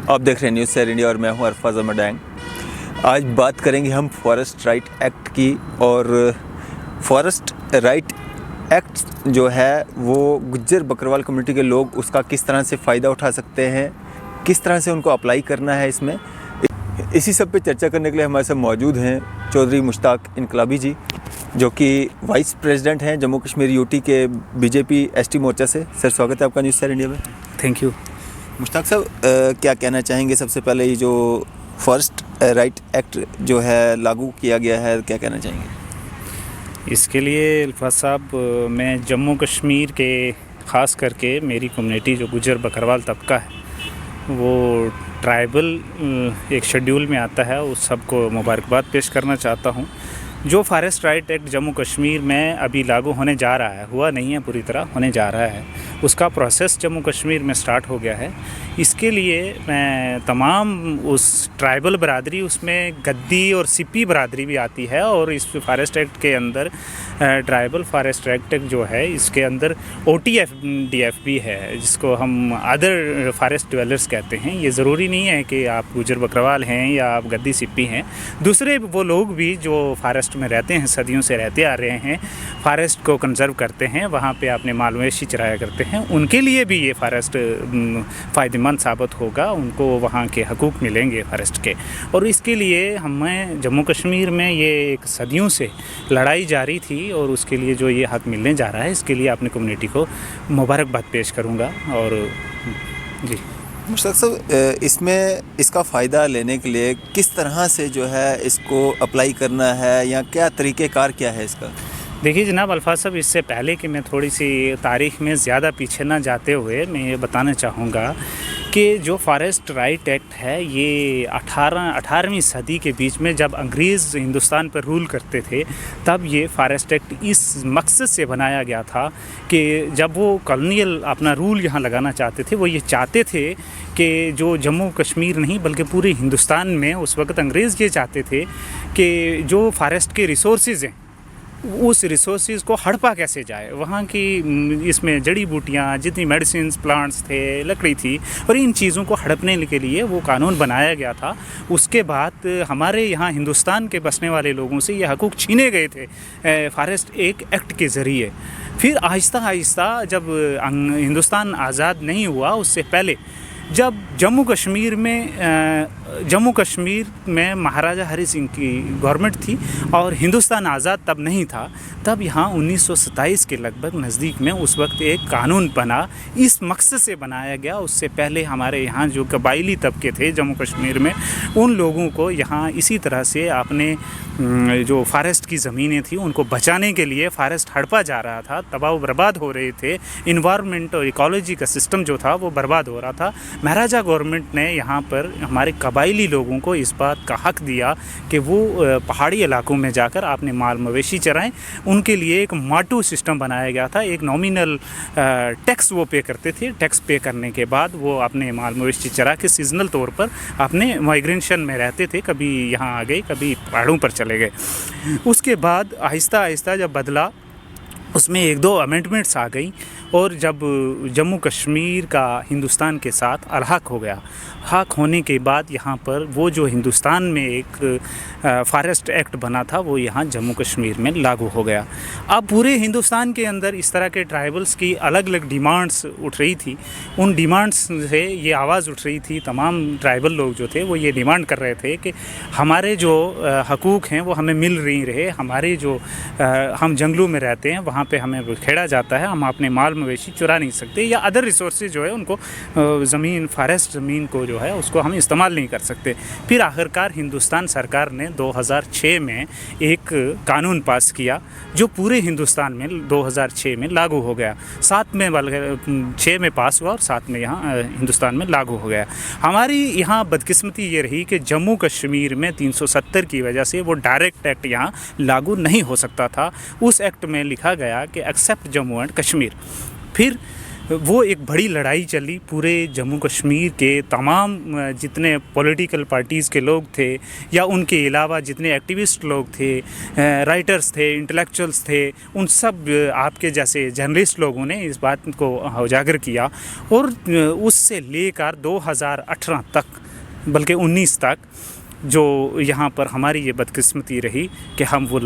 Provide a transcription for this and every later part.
आप देख रहे हैं न्यूज़ शेयर इंडिया और मैं हूं अरफाज अहमद डैंग। आज बात करेंगे हम फॉरेस्ट राइट एक्ट की। और फॉरेस्ट राइट एक्ट जो है वो गुज्जर बकरवाल कम्युनिटी के लोग उसका किस तरह से फ़ायदा उठा सकते हैं, किस तरह से उनको अप्लाई करना है इसमें। इसी सब पे चर्चा करने के लिए हमारे साथ मौजूद हैं चौधरी मुश्ताक इनकलाबी जी, जो कि वाइस प्रेसिडेंट हैं जम्मू कश्मीर यूटी के बीजेपी एसटी मोर्चा से। सर, स्वागत है आपका न्यूज़ शेयर इंडिया में। Thank you. मुश्ताक साहब, क्या कहना चाहेंगे? सबसे पहले ये जो फर्स्ट राइट एक्ट जो है लागू किया गया है, क्या कहना चाहेंगे? इसके लिए अल्फाज साहब, मैं जम्मू कश्मीर के ख़ास करके मेरी कम्युनिटी जो गुज्जर बकरवाल तबका है वो ट्राइबल एक शेड्यूल में आता है, उस सबको मुबारकबाद पेश करना चाहता हूँ। जो forest right act Jammu Kashmir में अभी लागू होने जा रहा है, हुआ नहीं है पूरी तरह, होने जा रहा है, उसका प्रोसेस जम्मू कश्मीर में स्टार्ट हो गया है। इसके लिए मैं तमाम उस ट्राइबल बरादरी, उसमें गद्दी और सिप्पी बरादरी भी आती है, और इस फॉरेस्ट एक्ट के अंदर ट्राइबल फॉरेस्ट एक्ट जो है इसके अंदर OTF-DF भी है, जिसको हम अदर फॉरेस्ट डिवेलर्स कहते हैं। ये ज़रूरी नहीं है कि आप गुज्जर बकरवाल हैं या आप गद्दी सिप्पी हैं, दूसरे वो लोग भी जो फॉरेस्ट में रहते हैं, सदियों से रहते आ रहे हैं, फॉरेस्ट को कंजर्व करते हैं, वहाँ पे अपने माल मवेशी चराया करते हैं, उनके लिए भी ये फॉरेस्ट फ़ायदेमंद साबित होगा, उनको वहाँ के हकूक़ मिलेंगे फॉरेस्ट के। और इसके लिए हमें जम्मू कश्मीर में ये एक सदियों से लड़ाई जारी थी, और उसके लिए जो ये हक मिलने जा रहा है, इसके लिए अपनी कम्युनिटी को मुबारकबाद पेश करूँगा। और जी मुश्ताक साहब, इसमें इसका फ़ायदा लेने के लिए किस तरह से जो है इसको अप्लाई करना है, या क्या तरीक़ेकार क्या है इसका? देखिए जनाब अल्फाज साहब, इससे पहले कि मैं थोड़ी सी तारीख़ में ज़्यादा पीछे ना जाते हुए मैं ये बताना चाहूँगा कि जो फॉरेस्ट राइट एक्ट है ये 18वीं सदी के बीच में जब अंग्रेज़ हिंदुस्तान पर रूल करते थे, तब ये फॉरेस्ट एक्ट इस मकसद से बनाया गया था कि जब वो कॉलोनियल अपना रूल यहाँ लगाना चाहते थे, वो ये चाहते थे कि जो जम्मू कश्मीर नहीं बल्कि पूरे हिंदुस्तान में उस वक्त अंग्रेज़ ये चाहते थे कि जो फॉरेस्ट के रिसोर्सेज हैं उस रिसोर्सेज को हड़पा कैसे जाए। वहाँ की इसमें जड़ी बूटियाँ, जितनी मेडिसिन प्लांट्स थे, लकड़ी थी, और इन चीज़ों को हड़पने के लिए वो कानून बनाया गया था। उसके बाद हमारे यहाँ हिंदुस्तान के बसने वाले लोगों से ये हकूक़ छीने गए थे फॉरेस्ट एक एक्ट के ज़रिए। फिर आहिस्ता आहिस्ता जब हिंदुस्तान आज़ाद नहीं हुआ, उससे पहले जब जम्मू कश्मीर में महाराजा हरि सिंह की गवर्नमेंट थी और हिंदुस्तान आज़ाद तब नहीं था, तब यहाँ 1927 के लगभग नज़दीक में उस वक्त एक कानून बना, इस मकसद से बनाया गया। उससे पहले हमारे यहाँ जो कबायली तबके थे जम्मू कश्मीर में, उन लोगों को यहाँ इसी तरह से अपने जो फॉरेस्ट की ज़मीनें थी उनको बचाने के लिए फॉरेस्ट हड़पा जा रहा था, तबाह बर्बाद हो रहे थे, इन्वायरमेंट और इकोलॉजी का सिस्टम जो था वो बर्बाद हो रहा था। महाराजा गवर्नमेंट ने यहाँ पर हमारे कबायली लोगों को इस बात का हक दिया कि वो पहाड़ी इलाकों में जाकर अपने माल मवेशी चराएं। उनके लिए एक माटू सिस्टम बनाया गया था, एक नॉमिनल टैक्स वो पे करते थे। टैक्स पे करने के बाद वो अपने माल मवेशी चरा के सीजनल तौर पर अपने माइग्रेशन में रहते थे, कभी यहाँ आ गए, कभी पहाड़ों पर चले गए। उसके बाद आहिस्ता आहिस्ता जब बदला, उसमें 1-2 अमेंडमेंट्स आ गई, और जब जम्मू कश्मीर का हिंदुस्तान के साथ अलहक हो गया, हक होने के बाद यहाँ पर वो जो हिंदुस्तान में एक फॉरेस्ट एक्ट बना था वो यहाँ जम्मू कश्मीर में लागू हो गया। अब पूरे हिंदुस्तान के अंदर इस तरह के ट्राइबल्स की अलग अलग डिमांड्स उठ रही थी। उन डिमांड्स से ये आवाज़ उठ रही थी, तमाम ट्राइबल लोग जो थे वो ये डिमांड कर रहे थे कि हमारे जो हकूक़ हैं वो हमें मिल नहीं रहे, हमारे जो हम जंगलों में रहते हैं वहाँ पे हमें खेड़ा जाता है, हम अपने माल मवेशी चुरा नहीं सकते, या अदर रिसोर्सेज जो है उनको ज़मीन, फॉरेस्ट ज़मीन को जो है उसको हम इस्तेमाल नहीं कर सकते। फिर आखिरकार हिंदुस्तान सरकार ने 2006 में एक कानून पास किया जो पूरे हिंदुस्तान में 2006 में लागू हो गया। 6 में पास हुआ और 7 में यहाँ हिंदुस्तान में लागू हो गया। हमारी यहाँ बदकिस्मती ये रही कि जम्मू कश्मीर में 370 की वजह से वो डायरेक्ट एक्ट यहाँ लागू नहीं हो सकता था। उस एक्ट में लिखा गया कि एक्सेप्ट जम्मू एंड कश्मीर। फिर वो एक बड़ी लड़ाई चली पूरे जम्मू कश्मीर के तमाम जितने पॉलिटिकल पार्टीज़ के लोग थे या उनके अलावा जितने एक्टिविस्ट लोग थे, राइटर्स थे, इंटेलेक्चुअल्स थे, उन सब आपके जैसे जर्नलिस्ट लोगों ने इस बात को उजागर किया। और उससे लेकर 2018 तक, बल्कि 19 तक, जो यहाँ पर हमारी ये बदकिस्मती रही कि हम वो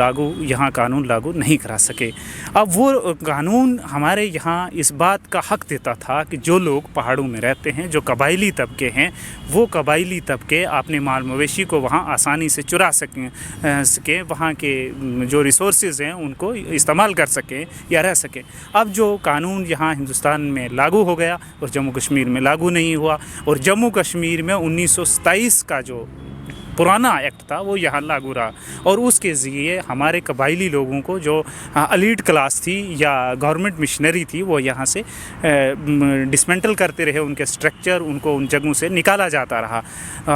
यहाँ कानून लागू नहीं करा सके। अब वो कानून हमारे यहाँ इस बात का हक़ देता था कि जो लोग पहाड़ों में रहते हैं, जो कबायली तबके हैं, वो कबायली तबके अपने माल मवेशी को वहाँ आसानी से चुरा सकें, वहाँ के जो रिसोर्सेज हैं उनको इस्तेमाल कर सकें या रह सकें। अब जो कानून यहाँ हिंदुस्तान में लागू हो गया और जम्मू कश्मीर में लागू नहीं हुआ, और जम्मू कश्मीर में 1927 का जो पुराना एक्ट था वो यहाँ लागू रहा, और उसके ज़रिए हमारे कबायली लोगों को जो एलीट क्लास थी या गवर्नमेंट मिशनरी थी वो यहाँ से डिसमेंटल करते रहे, उनके स्ट्रक्चर, उनको उन जगहों से निकाला जाता रहा।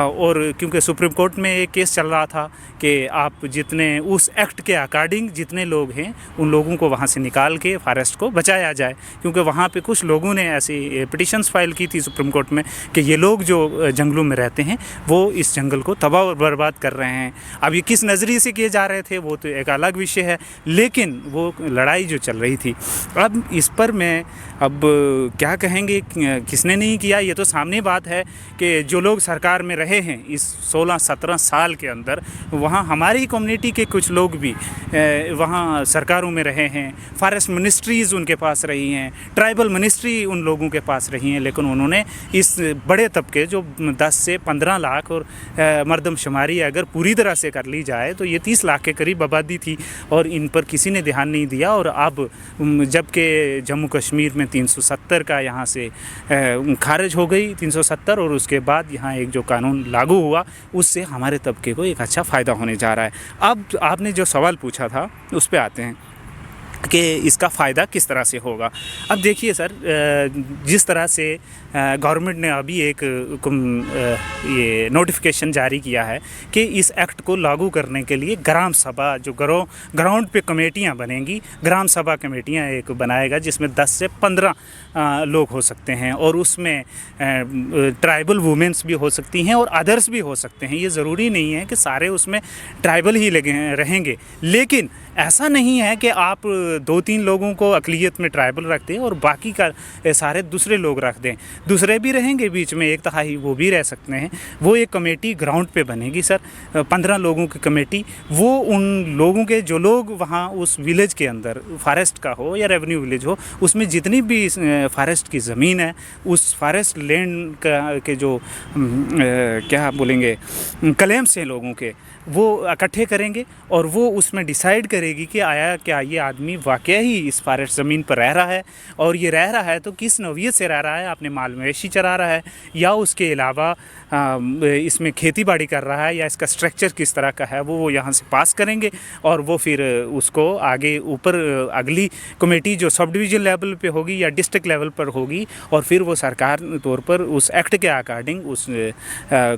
और क्योंकि सुप्रीम कोर्ट में एक केस चल रहा था कि आप जितने उस एक्ट के अकॉर्डिंग जितने लोग हैं उन लोगों को वहाँ से निकाल के फॉरेस्ट को बचाया जाए, क्योंकि वहाँ पे कुछ लोगों ने ऐसी पिटिशंस फाइल की थी सुप्रीम कोर्ट में कि ये लोग जो जंगलों में रहते हैं वो इस जंगल को तबाह और बर्बाद कर रहे हैं। अब ये किस नज़रिए से किए जा रहे थे वो तो एक अलग विषय है, लेकिन वो लड़ाई जो चल रही थी, अब इस पर मैं अब क्या कहेंगे, किसने नहीं किया, ये तो सामने बात है कि जो लोग सरकार में रहे हैं इस 16-17 साल के अंदर, वहाँ हमारी कम्युनिटी के कुछ लोग भी वहाँ सरकारों में रहे हैं, फॉरेस्ट मिनिस्ट्रीज़ उनके पास रही हैं, ट्राइबल मिनिस्ट्री उन लोगों के पास रही हैं, लेकिन उन्होंने इस बड़े तबके जो 10 से 15 लाख और मर्दमशुमारी अगर पूरी तरह से कर ली जाए तो ये 30 लाख के करीब आबादी थी, और इन पर किसी ने ध्यान नहीं दिया। और अब जबकि जम्मू कश्मीर में 370 का यहाँ से खारिज हो गई 370, और उसके बाद यहाँ एक जो कानून लागू हुआ उससे हमारे तबके को एक अच्छा फ़ायदा होने जा रहा है। अब आपने जो सवाल पूछा था उस पे आते हैं कि इसका फ़ायदा किस तरह से होगा। अब देखिए सर, जिस तरह से गवर्नमेंट ने अभी एक ये नोटिफिकेशन जारी किया है कि इस एक्ट को लागू करने के लिए ग्राम सभा, जो ग्राउंड पे कमेटियां बनेंगी, ग्राम सभा कमेटियां एक बनाएगा जिसमें 10 से 15 लोग हो सकते हैं, और उसमें ट्राइबल वुमेंस भी हो सकती हैं और अदर्स भी हो सकते हैं। ये ज़रूरी नहीं है कि सारे उसमें ट्राइबल ही लगे रहेंगे, लेकिन ऐसा नहीं है कि आप 2-3 लोगों को अक़लियत में ट्राइबल रख दें और बाकी का सारे दूसरे लोग रख दें। दूसरे भी रहेंगे बीच में, एक तिहाई वो भी रह सकते हैं। वो एक कमेटी ग्राउंड पे बनेगी सर, 15 लोगों की कमेटी। वो उन लोगों के जो लोग वहाँ उस विलेज के अंदर, फॉरेस्ट का हो या रेवेन्यू विलेज हो, उसमें जितनी भी फॉरेस्ट की ज़मीन है, उस फॉरेस्ट लैंड का के जो क्या बोलेंगे क्लेम्स हैं लोगों के, वो इकट्ठे करेंगे और वो उसमें डिसाइड करेगी कि आया क्या ये आदमी वाकई ही इस फॉरेस्ट ज़मीन पर रह रहा है, और ये रह रहा है तो किस नौइयत से रह रहा है, अपने माल मवेशी चरा रहा है या उसके अलावा इसमें खेती बाड़ी कर रहा है, या इसका स्ट्रक्चर किस तरह का है, वो यहाँ से पास करेंगे। और वो फिर उसको आगे ऊपर अगली कमेटी जो सब डिवीज़न लेवल पे होगी या डिस्ट्रिक्ट लेवल पर होगी, और फिर वो सरकार तौर पर उस एक्ट के अकॉर्डिंग उस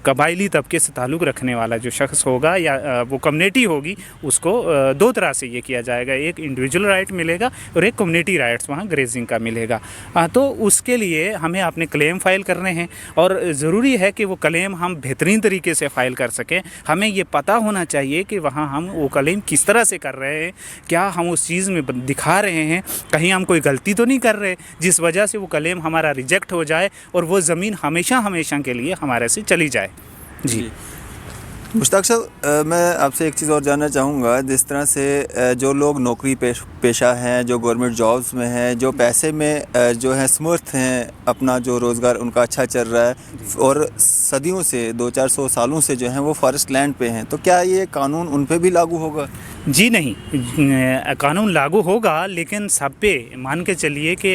कबायली तबके से ताल्लुक़ रखने वाला जो शख्स होगा या वो कम्युनिटी होगी, उसको 2 तरह से ये किया जाएगा, एक इंडिविजुअल राइट मिलेगा और एक कम्युनिटी राइट्स वहाँ ग्रेजिंग का मिलेगा। तो उसके लिए हमें अपने क्लेम फ़ाइल करने हैं, और ज़रूरी है कि वो क्लेम हम बेहतरीन तरीके से फ़ाइल कर सकें। हमें ये पता होना चाहिए कि वहाँ हम वो क्लेम किस तरह से कर रहे हैं, क्या हम उस चीज़ में दिखा रहे हैं, कहीं हम कोई गलती तो नहीं कर रहे जिस वजह से वो क्लेम हमारा रिजेक्ट हो जाए और वो ज़मीन हमेशा के लिए हमारे से चली जाए। जी मुश्ताक साहब, मैं आपसे एक चीज़ और जानना चाहूँगा। जिस तरह से जो लोग नौकरी पेशा हैं, जो गवर्नमेंट जॉब्स में हैं, जो पैसे में जो है समर्थ हैं, अपना जो रोज़गार उनका अच्छा चल रहा है और सदियों से 200-400 सालों से जो हैं वो फॉरेस्ट लैंड पे हैं, तो क्या ये कानून उन पे भी लागू होगा? जी नहीं, कानून लागू होगा, लेकिन सब पे मान के चलिए कि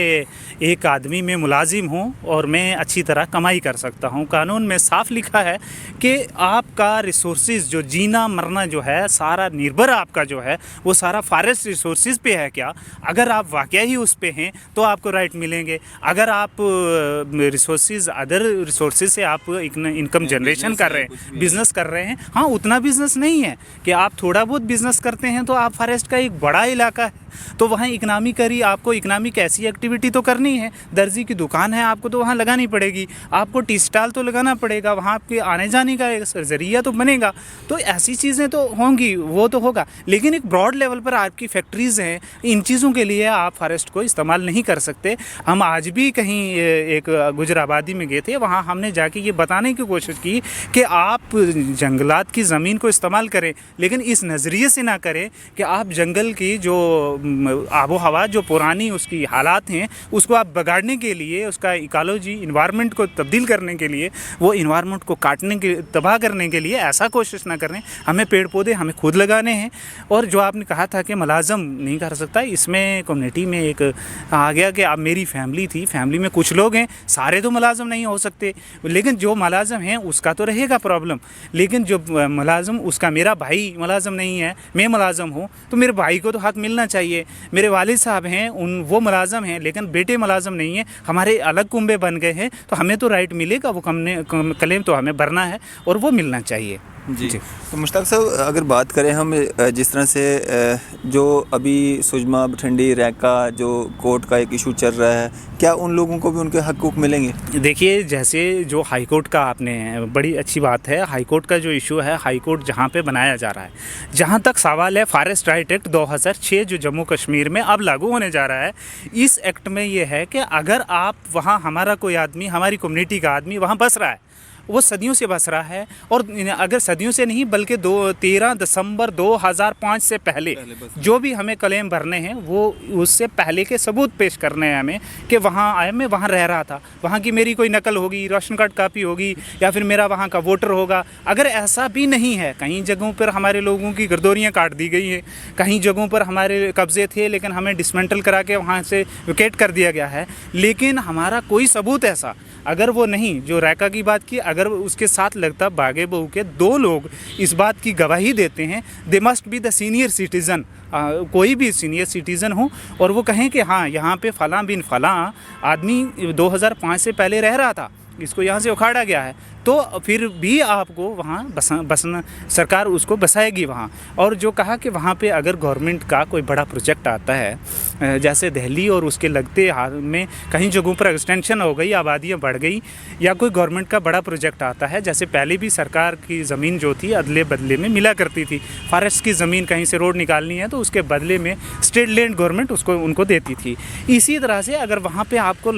एक आदमी में मुलाजिम हूँ और मैं अच्छी तरह कमाई कर सकता हूँ। कानून में साफ लिखा है कि आपका रिसोर्सेज जो जीना मरना जो है सारा निर्भर आपका जो है वो सारा फॉरेस्ट रिसोर्सेज पे है क्या? अगर आप वाकई ही उस पे हैं तो आपको राइट मिलेंगे। अगर आप रिसोर्सेज अदर रिसोर्सेज से आप इनकम जनरेशन कर रहे हैं, बिजनेस कर रहे हैं, हाँ उतना बिजनेस नहीं है कि आप थोड़ा बहुत बिजनेस करते हैं तो आप फॉरेस्ट का एक बड़ा इलाका है तो वहाँ इकनॉमी करी, आपको इकनॉमिक ऐसी एक्टिविटी तो करनी है। दर्जी की दुकान है आपको तो वहाँ लगानी पड़ेगी, आपको टी स्टॉल तो लगाना पड़ेगा, वहाँ आपके आने जाने का एक जरिया तो बनेगा। तो ऐसी चीज़ें तो होंगी, वो तो होगा, लेकिन एक ब्रॉड लेवल पर आपकी फैक्ट्रीज़ हैं, इन चीज़ों के लिए आप फॉरेस्ट को इस्तेमाल नहीं कर सकते। हम आज भी कहीं एक गुजराबादी में गए थे, वहाँ हमने जाके ये बताने की कोशिश की कि आप जंगलात की ज़मीन को इस्तेमाल करें, लेकिन इस नज़रिए से ना करें कि आप जंगल की जो आबो हवा जो पुरानी उसकी हालात हैं उसको आप बिगाड़ने के लिए, उसका इकोलॉजी इन्वायरमेंट को तब्दील करने के लिए, वो इन्वायरमेंट को काटने के तबाह करने के लिए ऐसा कोशिश ना करें। हमें पेड़ पौधे हमें खुद लगाने हैं। और जो आपने कहा था कि मुलाजम नहीं कर सकता, इसमें कम्युनिटी में एक आ गया कि अब मेरी फैमिली थी, फैमिली में कुछ लोग हैं, सारे तो मुलाजम नहीं हो सकते, लेकिन जो मुलाजम हैं उसका तो रहेगा प्रॉब्लम। लेकिन जो मुलाजम उसका, मेरा भाई मुलाजम नहीं है, मैं मुलाजम हूँ तो मेरे भाई को तो हक मिलना चाहिए। मेरे वालिद साहब हैं, वो मुलाजम हैं लेकिन बेटे मुलाजम नहीं है, हमारे अलग कुंबे बन गए हैं, तो हमें तो राइट मिलेगा, वो क्लेम तो हमें भरना है और वो मिलना चाहिए। जी तो मुश्ताक साहब, अगर बात करें हम जिस तरह से जो अभी सुजमा बठिंडी रैका जो कोर्ट का एक इशू चल रहा है, क्या उन लोगों को भी उनके हकूक़ मिलेंगे? देखिए, जैसे जो हाई कोर्ट का आपने बड़ी अच्छी बात है, हाई कोर्ट का जो इशू है, हाई कोर्ट जहाँ पे बनाया जा रहा है, जहाँ तक सवाल है फॉरेस्ट राइट एक्ट 2006 जो जम्मू कश्मीर में अब लागू होने जा रहा है, इस एक्ट में ये है कि अगर आप वहाँ, हमारा कोई आदमी, हमारी कम्युनिटी का आदमी वहाँ बस रहा है, वो सदियों से बस रहा है, और अगर सदियों से नहीं बल्कि 13 दिसंबर 2005 से पहले जो भी हमें क्लेम भरने हैं वो उससे पहले के सबूत पेश करने हैं हमें कि वहाँ आए, मैं वहाँ रह रहा था, वहाँ की मेरी कोई नकल होगी, राशन कार्ड कापी होगी, या फिर मेरा वहाँ का वोटर होगा। अगर ऐसा भी नहीं है, कहीं जगहों पर हमारे लोगों की गर्दोरियाँ काट दी गई हैं, कहीं जगहों पर हमारे कब्जे थे लेकिन हमें डिसमेंटल करा के वहाँ से विकेट कर दिया गया है, लेकिन हमारा कोई सबूत ऐसा अगर वो नहीं, जो रैका की बात की, अगर उसके साथ लगता बागे बहू के 2 लोग इस बात की गवाही देते हैं, they must be the senior citizen, कोई भी सीनियर सिटीज़न हो, और वो कहें कि हाँ यहाँ पे फ़लाँ बिन फ़लाँ आदमी 2005 से पहले रह रहा था, इसको यहाँ से उखाड़ा गया है, तो फिर भी आपको वहाँ बसना, सरकार उसको बसाएगी वहाँ। और जो कहा कि वहाँ पे अगर गवर्नमेंट का कोई बड़ा प्रोजेक्ट आता है, जैसे दिल्ली और उसके लगते हाल में कहीं जगहों पर एक्सटेंशन हो गई, आबादियाँ बढ़ गई, या कोई गवर्नमेंट का बड़ा प्रोजेक्ट आता है, जैसे पहले भी सरकार की ज़मीन जो थी अदले बदले में मिला करती थी, फॉरेस्ट की ज़मीन कहीं से रोड निकालनी है तो उसके बदले में स्टेट लैंड गवर्नमेंट उसको उनको देती थी। इसी तरह से अगर वहाँ पर आपको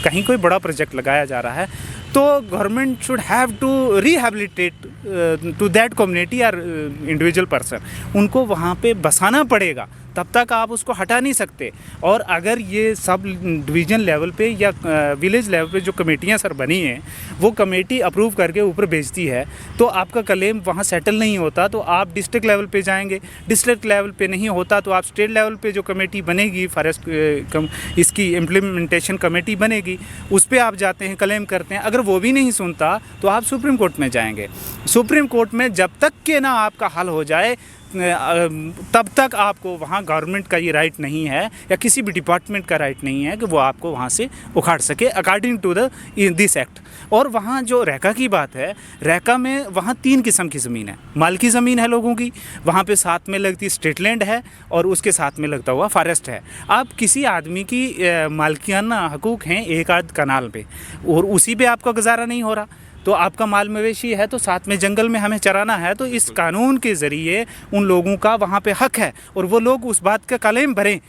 कहीं कोई बड़ा प्रोजेक्ट लगाया जा रहा है तो government should have to rehabilitate to that community और इंडिविजुअल पर्सन, उनको वहाँ पे बसाना पड़ेगा, तब तक आप उसको हटा नहीं सकते। और अगर ये सब डिवीज़न लेवल पे या विलेज लेवल पे जो कमेटियाँ सर बनी हैं, वो कमेटी अप्रूव करके ऊपर भेजती है, तो आपका क्लेम वहाँ सेटल नहीं होता तो आप डिस्ट्रिक्ट लेवल पे जाएंगे, डिस्ट्रिक्ट लेवल पे नहीं होता तो आप स्टेट लेवल पे जो कमेटी बनेगी, फॉरेस्ट इसकी इम्प्लीमेंटेशन कमेटी बनेगी, उस पर आप जाते हैं, क्लेम करते हैं। अगर वो भी नहीं सुनता तो आप सुप्रीम कोर्ट में जाएंगे। सुप्रीम कोर्ट में जब तक के ना आपका हल हो जाए तब तक आपको वहाँ गवर्नमेंट का ये राइट नहीं है या किसी भी डिपार्टमेंट का राइट नहीं है कि वो आपको वहाँ से उखाड़ सके अकॉर्डिंग टू दिस एक्ट। और वहाँ जो रैका की बात है, रैका में वहाँ 3 किस्म की ज़मीन है। मालकी ज़मीन है लोगों की, वहाँ पे साथ में लगती स्टेट लैंड है और उसके साथ में लगता हुआ फॉरेस्ट है। आप किसी आदमी की मालकियाना हकूक़ हैं एक आध कनाल पे और उसी पे आपका गुजारा नहीं हो रहा, तो आपका माल मवेशी है तो साथ में जंगल में हमें चराना है, तो इस कानून के ज़रिए उन लोगों का वहाँ पे हक है और वो लोग उस बात का क्लेम भरें।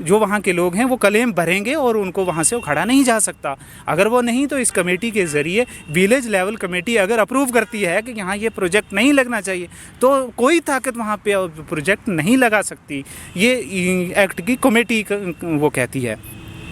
जो वहाँ के लोग हैं वो क्लेम भरेंगे और उनको वहाँ से उखाड़ा नहीं जा सकता। अगर वो नहीं तो इस कमेटी के ज़रिए विलेज लेवल कमेटी अगर अप्रूव करती है कि यहाँ ये प्रोजेक्ट नहीं लगना चाहिए तो कोई ताकत वहाँ पे प्रोजेक्ट नहीं लगा सकती। ये एक्ट की कमेटी वो कहती है।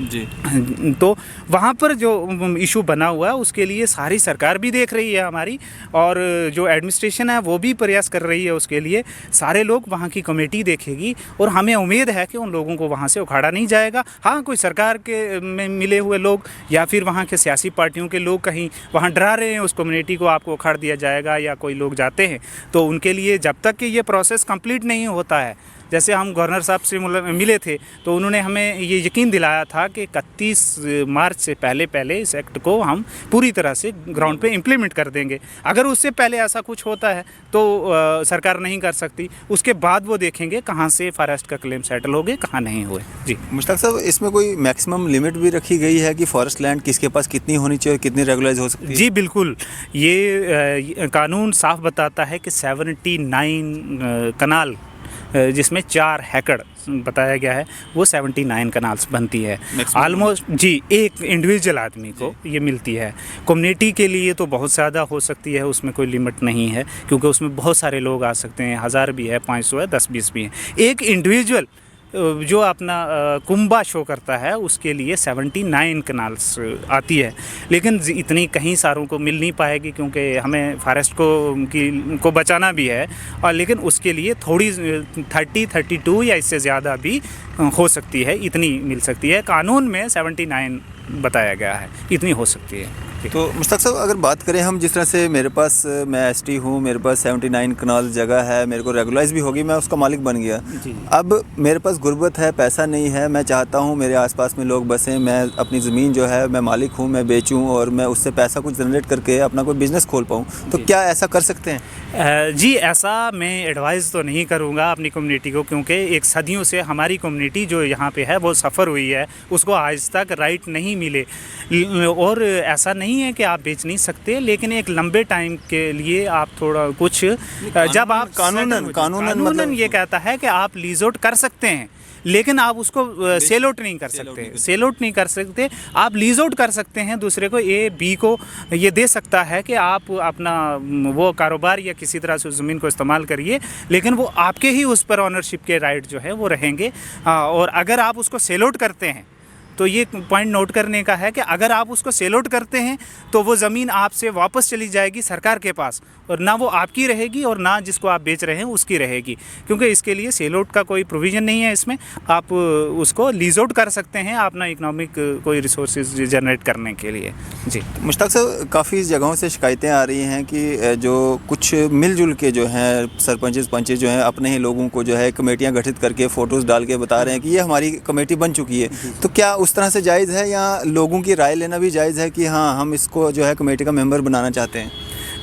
जी। तो वहाँ पर जो इशू बना हुआ है उसके लिए सारी सरकार भी देख रही है हमारी, और जो एडमिनिस्ट्रेशन है वो भी प्रयास कर रही है उसके लिए। सारे लोग वहाँ की कमेटी देखेगी और हमें उम्मीद है कि उन लोगों को वहाँ से उखाड़ा नहीं जाएगा। हाँ, कोई सरकार के में मिले हुए लोग या फिर वहाँ के सियासी पार्टियों के लोग कहीं वहाँ डरा रहे हैं उस कम्युनिटी को, आपको उखाड़ दिया जाएगा, या कोई लोग जाते हैं, तो उनके लिए जब तक कि ये प्रोसेस कंप्लीट नहीं होता है, जैसे हम गवर्नर साहब से मिले थे तो उन्होंने हमें ये यकीन दिलाया था कि 31 मार्च से पहले इस एक्ट को हम पूरी तरह से ग्राउंड पे इम्प्लीमेंट कर देंगे। अगर उससे पहले ऐसा कुछ होता है तो सरकार नहीं कर सकती, उसके बाद वो देखेंगे कहाँ से फॉरेस्ट का क्लेम सेटल हो गए, कहाँ नहीं हुए। जी मुश्ताक साहब, इसमें कोई मैक्सिमम लिमिट भी रखी गई है कि फॉरेस्ट लैंड किसके पास कितनी होनी चाहिए, कितनी रेगुलाइज हो सकती है? जी बिल्कुल, ये कानून साफ बताता है कि 79 कनाल जिसमें 4 एकड़ बताया गया है, वो 79 कनाल्स बनती है ऑलमोस्ट। जी, एक इंडिविजुअल आदमी को ये मिलती है। कम्युनिटी के लिए तो बहुत ज़्यादा हो सकती है, उसमें कोई लिमिट नहीं है, क्योंकि उसमें बहुत सारे लोग आ सकते हैं, 1000 भी है, 500 है, 10-20 भी है। एक इंडिविजुअल जो अपना कुंबा शो करता है उसके लिए 79 कनाल्स आती है, लेकिन इतनी कहीं सारों को मिल नहीं पाएगी, क्योंकि हमें फॉरेस्ट को बचाना भी है, और लेकिन उसके लिए थोड़ी 32 या इससे ज़्यादा भी हो सकती है, इतनी मिल सकती है। कानून में 79 बताया गया है, इतनी हो सकती है। तो मुश्ताक साहब, अगर बात करें हम, जिस तरह से मेरे पास, मैं एसटी हूँ, मेरे पास 79 कनाल जगह है, मेरे को रेगुलाइज भी होगी, मैं उसका मालिक बन गया। अब मेरे पास गुर्बत है, पैसा नहीं है, मैं चाहता हूँ मेरे आसपास में लोग बसें, मैं अपनी ज़मीन जो है मैं मालिक हूँ, मैं बेचूँ और मैं उससे पैसा कुछ जनरेट करके अपना कोई बिज़नेस खोल पाऊँ, तो क्या ऐसा कर सकते हैं? जी, ऐसा मैं एडवाइस तो नहीं करूँगा अपनी कम्युनिटी को, क्योंकि एक सदियों से हमारी कम्युनिटी जो यहाँ पे है वो सफ़र हुई है, उसको आज तक राइट नहीं मिले। और ऐसा नहीं है कि आप बेच नहीं सकते, लेकिन एक लंबे टाइम के लिए आप थोड़ा कुछ, जब आप कानूनन ये कहता है कि आप लीज आउट कर सकते हैं, लेकिन आप उसको सेल आउट नहीं कर सकते। सेल आउट नहीं कर सकते, आप लीज आउट कर सकते हैं दूसरे को, ए बी को ये दे सकता है कि आप अपना वो कारोबार या किसी तरह से उस ज़मीन को इस्तेमाल करिए, लेकिन वो आपके ही उस पर ऑनरशिप के राइट जो है वो रहेंगे। और अगर आप उसको सेल आउट करते हैं तो ये पॉइंट नोट करने का है कि अगर आप उसको सेल आउट करते हैं तो वो ज़मीन आपसे वापस चली जाएगी सरकार के पास, और ना वो आपकी रहेगी और ना जिसको आप बेच रहे हैं उसकी रहेगी, क्योंकि इसके लिए सेल आउट का कोई प्रोविज़न नहीं है इसमें। आप उसको लीज आउट कर सकते हैं अपना इकोनॉमिक कोई रिसोर्सेज जनरेट करने के लिए। जी मुश्ताक साहब, काफ़ी जगहों से शिकायतें आ रही हैं कि जो कुछ मिलजुल के जो हैं सरपंचेस पंचेस जो हैं अपने ही लोगों को जो है कमेटियाँ गठित करके फ़ोटोज़ डाल के बता रहे हैं कि ये हमारी कमेटी बन चुकी है, तो क्या उस तरह से जायज़ है, या लोगों की राय लेना भी जायज़ है कि हाँ हम इसको जो है कमेटी का मेंबर बनाना चाहते हैं?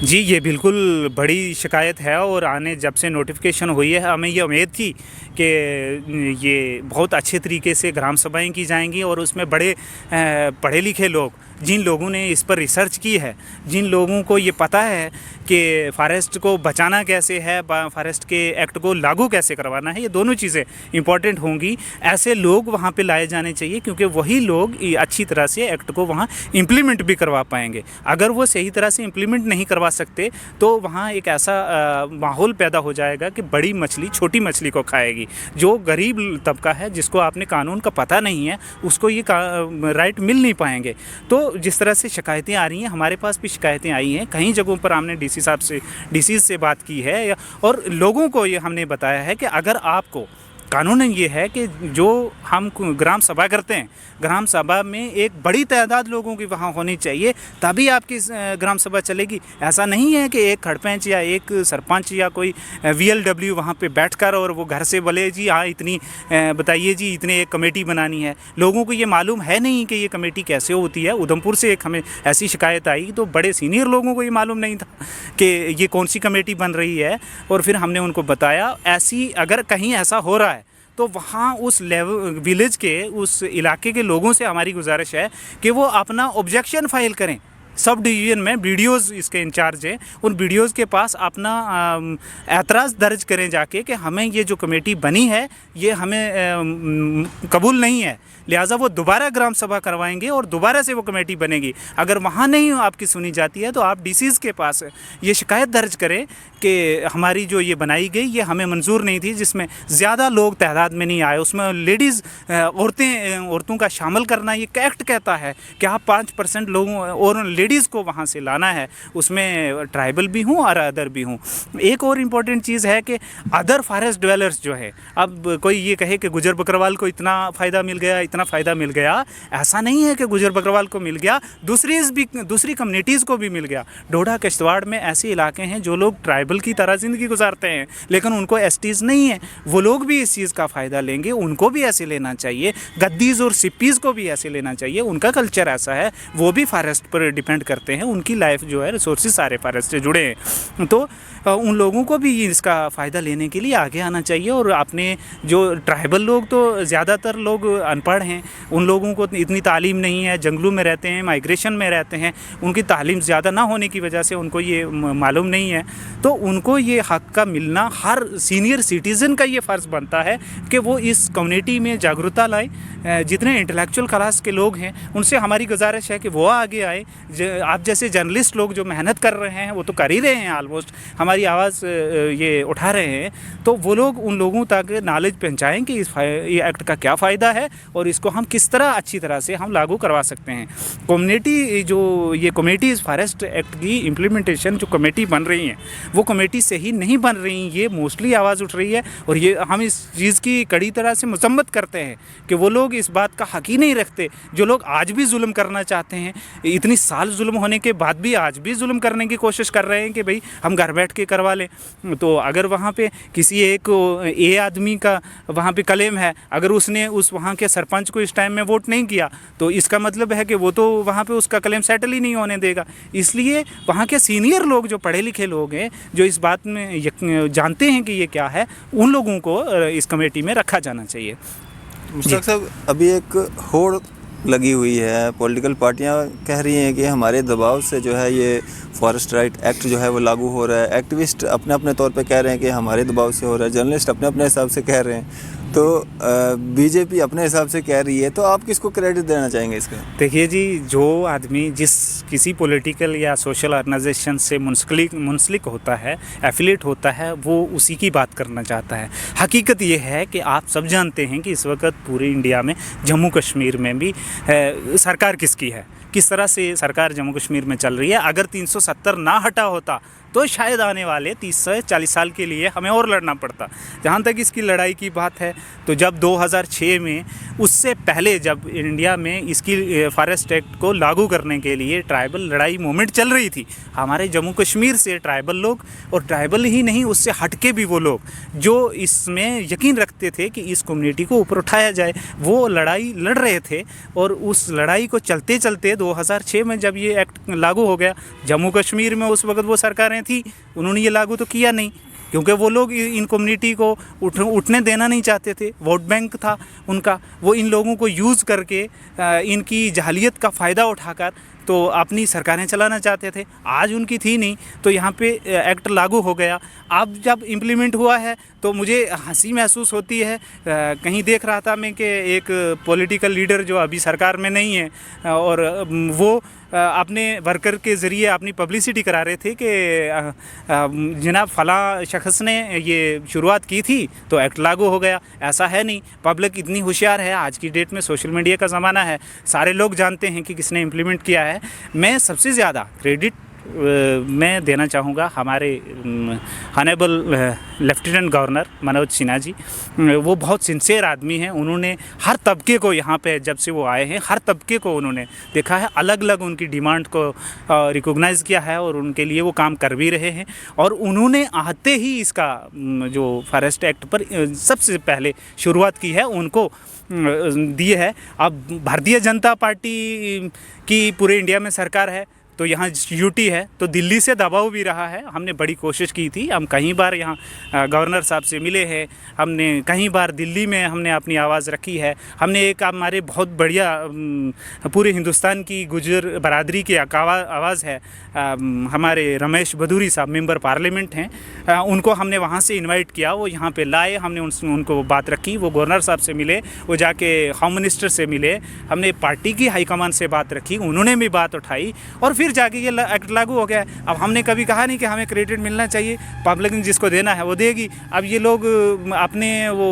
जी, ये बिल्कुल बड़ी शिकायत है, और आने जब से नोटिफिकेशन हुई है हमें ये उम्मीद थी कि ये बहुत अच्छे तरीके से ग्राम सभाएँ की जाएंगी, और उसमें बड़े पढ़े लिखे लोग, जिन लोगों ने इस पर रिसर्च की है, जिन लोगों को ये पता है कि फॉरेस्ट को बचाना कैसे है, फॉरेस्ट के एक्ट को लागू कैसे करवाना है, ये दोनों चीज़ें इंपॉर्टेंट होंगी, ऐसे लोग वहाँ पे लाए जाने चाहिए, क्योंकि वही लोग अच्छी तरह से एक्ट को वहाँ इम्प्लीमेंट भी करवा पाएंगे। अगर वो सही तरह से इम्प्लीमेंट नहीं करवा सकते तो वहाँ एक ऐसा माहौल पैदा हो जाएगा कि बड़ी मछली छोटी मछली को खाएगी। जो गरीब तबका है, जिसको आपने कानून का पता नहीं है, उसको ये राइट मिल नहीं पाएंगे। तो जिस तरह से शिकायतें आ रही हैं, हमारे पास भी शिकायतें आई हैं, कई जगहों पर हमने डीसी से बात की है, और लोगों को ये हमने बताया है कि अगर आपको कानूनन ये है कि जो हम ग्राम सभा करते हैं, ग्राम सभा में एक बड़ी तादाद लोगों की वहाँ होनी चाहिए, तभी आपकी ग्राम सभा चलेगी। ऐसा नहीं है कि एक खड़पंच या एक सरपंच या कोई VLW वहाँ पे बैठकर और वो घर से बोले जी हाँ इतनी बताइए जी इतने एक कमेटी बनानी है। लोगों को ये मालूम है नहीं कि ये कमेटी कैसे होती है। उधमपुर से एक हमें ऐसी शिकायत आई, तो बड़े सीनियर लोगों को ये मालूम नहीं था कि ये कौन सी कमेटी बन रही है, और फिर हमने उनको बताया। ऐसी अगर कहीं ऐसा हो रहा है तो वहाँ उस विलेज के, उस इलाके के लोगों से हमारी गुजारिश है कि वो अपना ऑब्जेक्शन फाइल करें सब डिवीज़न में बीडीओज़ इसके इंचार्ज हैं, उन बीडीओज़ के पास अपना ऐतराज़ दर्ज करें जाके कि हमें ये जो कमेटी बनी है ये हमें कबूल नहीं है, लिहाजा वो दोबारा ग्राम सभा करवाएंगे और दोबारा से वो कमेटी बनेगी। अगर वहाँ नहीं आपकी सुनी जाती है तो आप डीसीज़ के पास ये शिकायत दर्ज करें कि हमारी जो ये बनाई गई ये हमें मंजूर नहीं थी, जिसमें ज़्यादा लोग तादाद में नहीं आए, उसमें लेडीज़ औरतों का शामिल करना ये एक्ट कहता है कि आप 5% लोगों और लेडीज़ को वहाँ से लाना है, उसमें ट्राइबल भी हूँ और अदर भी हूँ। एक और इम्पॉर्टेंट चीज़ है कि अदर फॉरेस्ट ड्वेलर्स जो है, अब कोई ये कहे कि गुजर बकरवाल को इतना फ़ायदा मिल गया, इतना फ़ायदा मिल गया, ऐसा नहीं है कि गुजर बकरवाल को मिल गया, दूसरी कम्युनिटीज़ को भी मिल गया। डोडा किश्तवाड़ में ऐसे इलाके हैं जो लोग ट्राइबल की तरह ज़िंदगी गुजारते हैं लेकिन उनको एसटीज़ नहीं है, वो लोग भी इस चीज़ का फ़ायदा लेंगे, उनको भी ऐसे लेना चाहिए। गद्दीज़ और सिप्पीज़ को भी ऐसे लेना चाहिए, उनका कल्चर ऐसा है, वो भी फॉरेस्ट पर डिपेंड करते हैं, उनकी लाइफ जो है रिसोर्सेज सारे फॉरेस्ट से जुड़े हैं, तो उन लोगों को भी इसका फ़ायदा लेने के लिए आगे आना चाहिए। और अपने जो ट्राइबल लोग तो ज़्यादातर लोग अनपढ़ हैं, उन लोगों को इतनी तालीम नहीं है, जंगलों में रहते हैं, माइग्रेशन में रहते हैं, उनकी तालीम ज़्यादा ना होने की वजह से उनको ये मालूम नहीं है, तो उनको ये हक़ का मिलना हर सीनियर सिटीज़न का ये फ़र्ज़ बनता है कि वो इस कम्युनिटी में जागरूकता लाएँ। जितने इंटेलेक्चुअल क्लास के लोग हैं उनसे हमारी गुजारिश है कि वो आगे आए। आप जैसे जर्नलिस्ट लोग जो मेहनत कर रहे हैं वो तो कर ही रहे हैं, ऑलमोस्ट हमारी आवाज़ ये उठा रहे हैं, तो वो लोग उन लोगों तक नॉलेज पहुंचाएं कि ये एक्ट का क्या फ़ायदा है और इसको हम किस तरह अच्छी तरह से हम लागू करवा सकते हैं। कम्युनिटी जो ये कमेटीज़ फॉरेस्ट एक्ट की इम्प्लीमेंटेशन जो कमेटी बन रही हैं वो कमेटी सही नहीं बन रही, ये मोस्टली आवाज़ उठ रही है और ये हम इस चीज़ की कड़ी तरह से मजम्मत करते हैं कि वो लोग इस बात का हक़ ही नहीं रखते, जो लोग आज भी जुल्म करना चाहते हैं, इतनी साल जुल्म होने के बाद भी आज भी जुल्म करने की कोशिश कर रहे हैं कि भाई हम घर बैठ के करवा लें। तो अगर वहाँ पे किसी एक आदमी का वहाँ पे क्लेम है, अगर उसने उस वहाँ के सरपंच को इस टाइम में वोट नहीं किया तो इसका मतलब है कि वो तो वहाँ पे उसका क्लेम सेटल ही नहीं होने देगा। इसलिए वहाँ के सीनियर लोग जो पढ़े लिखे लोग हैं, जो इस बात में जानते हैं कि ये क्या है, उन लोगों को इस कमेटी में रखा जाना चाहिए। मुश्ताक साहब, अभी एक होड़ लगी हुई है, पॉलिटिकल पार्टियां कह रही हैं कि हमारे दबाव से जो है ये फॉरेस्ट राइट एक्ट जो है वो लागू हो रहा है, एक्टिविस्ट अपने अपने तौर पे कह रहे हैं कि हमारे दबाव से हो रहा है, जर्नलिस्ट अपने अपने हिसाब से कह रहे हैं, तो बीजेपी अपने हिसाब से कह रही है, तो आप किसको क्रेडिट देना चाहेंगे इसका? देखिए जी, जो आदमी किसी पॉलिटिकल या सोशल ऑर्गेनाइजेशन से मुंसलिक होता है, एफिलिएट होता है, वो उसी की बात करना चाहता है। हकीकत ये है कि आप सब जानते हैं कि इस वक्त पूरे इंडिया में जम्मू कश्मीर में भी सरकार किसकी है, किस तरह से सरकार जम्मू कश्मीर में चल रही है। अगर 370 ना हटा होता तो शायद आने वाले 30 से 40 साल के लिए हमें और लड़ना पड़ता। जहाँ तक इसकी लड़ाई की बात है, तो जब 2006 में, उससे पहले जब इंडिया में इसकी फॉरेस्ट एक्ट को लागू करने के लिए ट्राइबल लड़ाई मूवमेंट चल रही थी, हमारे जम्मू कश्मीर से ट्राइबल लोग, और ट्राइबल ही नहीं उससे हटके भी वो लोग जो इसमें यकीन रखते थे कि इस कम्युनिटी को ऊपर उठाया जाए, वो लड़ाई लड़ रहे थे। और उस लड़ाई को चलते चलते 2006 में जब ये एक्ट लागू हो गया, जम्मू कश्मीर में उस वक्त वो सरकारें थी, उन्होंने ये लागू तो किया नहीं, क्योंकि वो लोग इन कम्युनिटी को उठने देना नहीं चाहते थे। वोट बैंक था उनका, वो इन लोगों को यूज़ करके इनकी जहालियत का फ़ायदा उठाकर तो अपनी सरकारें चलाना चाहते थे। आज उनकी थी नहीं, तो यहाँ पे एक्ट लागू हो गया। अब जब इम्प्लीमेंट हुआ है तो मुझे हंसी महसूस होती है। कहीं देख रहा था मैं कि एक पॉलिटिकल लीडर जो अभी सरकार में नहीं है, और वो अपने वर्कर के ज़रिए अपनी पब्लिसिटी करा रहे थे कि जनाब फ़लाँ शख्स ने ये शुरुआत की थी तो एक्ट लागू हो गया। ऐसा है नहीं, पब्लिक इतनी होशियार है, आज की डेट में सोशल मीडिया का ज़माना है, सारे लोग जानते हैं कि किसने इम्प्लीमेंट किया है। मैं सबसे ज़्यादा क्रेडिट मैं देना चाहूँगा हमारे honourable lieutenant governor Manoj Sinha ji. वो बहुत सिंसियर आदमी हैं, उन्होंने हर तबके को यहाँ पे जब से वो आए हैं, हर तबके को उन्होंने देखा है, अलग अलग उनकी डिमांड को रिकॉग्नाइज़ किया है और उनके लिए वो काम कर भी रहे हैं। और उन्होंने आते ही इसका जो फॉरेस्ट एक्ट पर सबसे पहले शुरुआत की है, उनको दिए है। अब भारतीय जनता पार्टी की पूरे इंडिया में सरकार है, तो यहाँ यूटी है, तो दिल्ली से दबाव भी रहा है। हमने बड़ी कोशिश की थी, हम कई बार यहाँ गवर्नर साहब से मिले हैं, हमने कई बार दिल्ली में हमने अपनी आवाज़ रखी है। हमने एक हमारे बहुत बढ़िया पूरे हिंदुस्तान की गुजर बरादरी की आवाज़ है, हमारे रमेश बदूरी साहब मेंबर पार्लियामेंट हैं, उनको हमने वहाँ से इनवाइट किया, वो यहाँ पे लाए, हमने उनको बात रखी, वो गवर्नर साहब से मिले, वो जाके होम मिनिस्टर से मिले, हमने पार्टी की हाईकमान से बात रखी, उन्होंने भी बात उठाई और फिर जाके ये एक्ट लागू हो गया। अब हमने कभी कहा नहीं कि हमें क्रेडिट मिलना चाहिए, पब्लिक ने जिसको देना है वो देगी। अब ये लोग अपने वो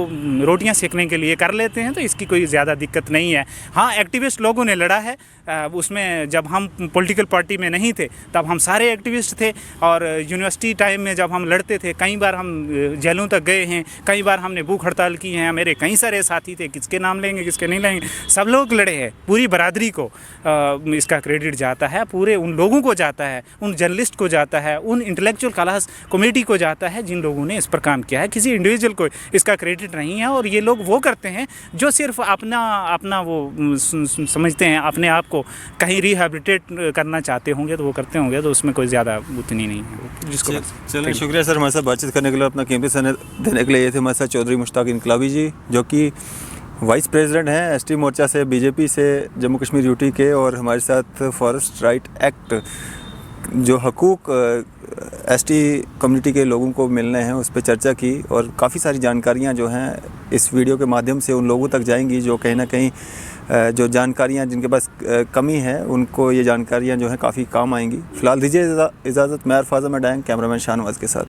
रोटियां सेकने के लिए कर लेते हैं, तो इसकी कोई ज़्यादा दिक्कत नहीं है। हाँ, एक्टिविस्ट लोगों ने लड़ा है, उसमें जब हम पॉलिटिकल पार्टी में नहीं थे तब हम सारे एक्टिविस्ट थे, और यूनिवर्सिटी टाइम में जब हम लड़ते थे कई बार हम जेलों तक गए हैं, कई बार हमने भूख हड़ताल की हैं। मेरे कई सारे साथी थे, किसके नाम लेंगे किसके नहीं लेंगे, सब लोग लड़े हैं। पूरी बरादरी को इसका क्रेडिट जाता है, पूरे उन लोगों को जाता है, उन जर्नलिस्ट को जाता है, उन इंटेलेक्चुअल क्लास कम्युनिटी को जाता है जिन लोगों ने इस पर काम किया है। किसी इंडिविजुअल को इसका क्रेडिट नहीं है। और ये लोग वो करते हैं जो सिर्फ अपना वो समझते हैं, अपने आप को कहीं रिहेबिलिटेट करना चाहते होंगे तो वो करते होंगे, तो उसमें कोई ज़्यादा उतनी नहीं है जिसको। चलिए, शुक्रिया सर हमारे साथ बातचीत करने के लिए, अपना कीमती समय देने के लिए। ये थे हमारे साथ चौधरी मुश्ताक इनकलाबी जी, जो कि वाइस प्रेसिडेंट हैं एसटी मोर्चा से, बीजेपी से जम्मू कश्मीर यूटी के, और हमारे साथ फॉरेस्ट राइट एक्ट जो हकूक़ एसटी कम्युनिटी के लोगों को मिलने हैं उस पर चर्चा की, और काफ़ी सारी जानकारियां जो हैं इस वीडियो के माध्यम से उन लोगों तक जाएंगी जो कहीं ना कहीं जो जानकारियां जिनके पास कमी है, उनको ये जानकारियां जो हैं काफ़ी काम आएंगी। फ़िलहाल दीजिए इजाज़त। मैं अरफाज़ अहमद डैंग, कैमरामैन शाहनवाज़ के साथ।